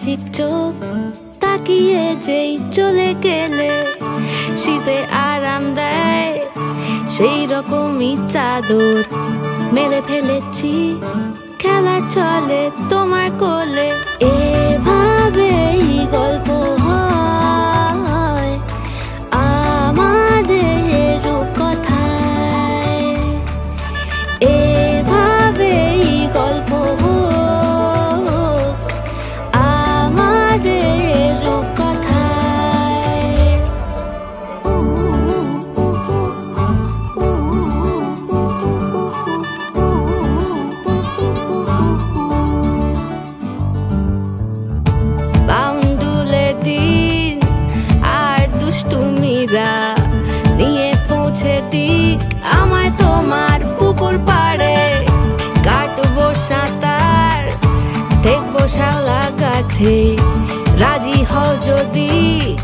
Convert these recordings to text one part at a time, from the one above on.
Magic চোখ তাকিয়ে যেই চলে গেলে শীতে আরাম দেয় সেই রকমই চাদর মেলে ফেলেছি খেলার চলে তোমার কোলে। এভাবেই গল্প হয় আমাদের রূপকথায়, এভাবেই গল্প হোক আমাদের রূপকথায়। বাউন্ডুলে দিন আর দুষ্টুমিরা নিয়ে পৌঁছে দিক আমায় তোমার পুকুর পাড়ে। কাটবো সাঁতার দেখবো শাওলা গাছে, রাজি হও যদি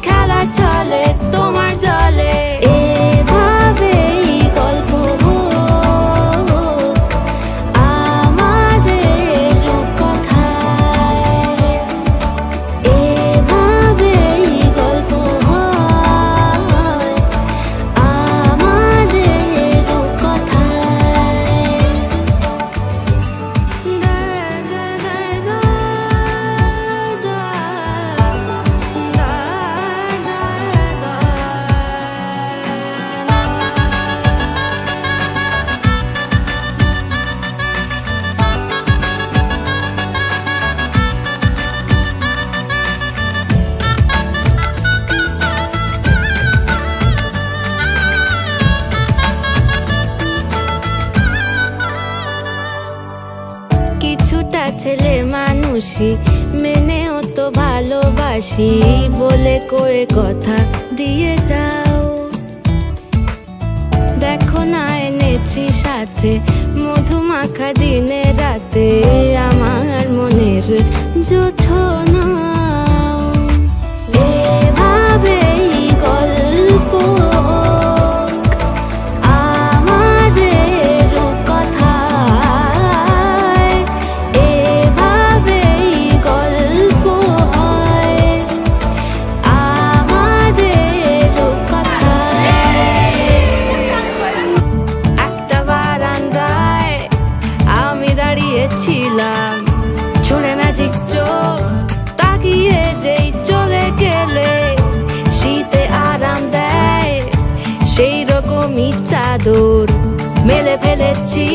খেলা চলে তোমার জলে। এভাবেই গল্প হোক আমাদের রূপকথায়, এভাবেই গল্প হয় আমাদের রূপকথায়। কিছুটা ছেলে মানুষই মেনেও তো ভালোবাসি বলে কয়ে কথা দিয়ে যাও। দেখো না এনেছি সাথে মধুমাখা দিনে রাতে আমার মনের জোছনা। এভাবেই গল্প আমাদের রূপকথায়, এভাবেই গল্প হয় আমাদের রূপকথায়। একটা বারান্দায় আমি দাঁড়িয়েছিলাম, ছুঁড়ে ম্যাজিক চোখ তাকিয়ে যেই চলে গেলে শীতে আরাম দেয় সেই রকমই চাদর মেলে ফেলেছি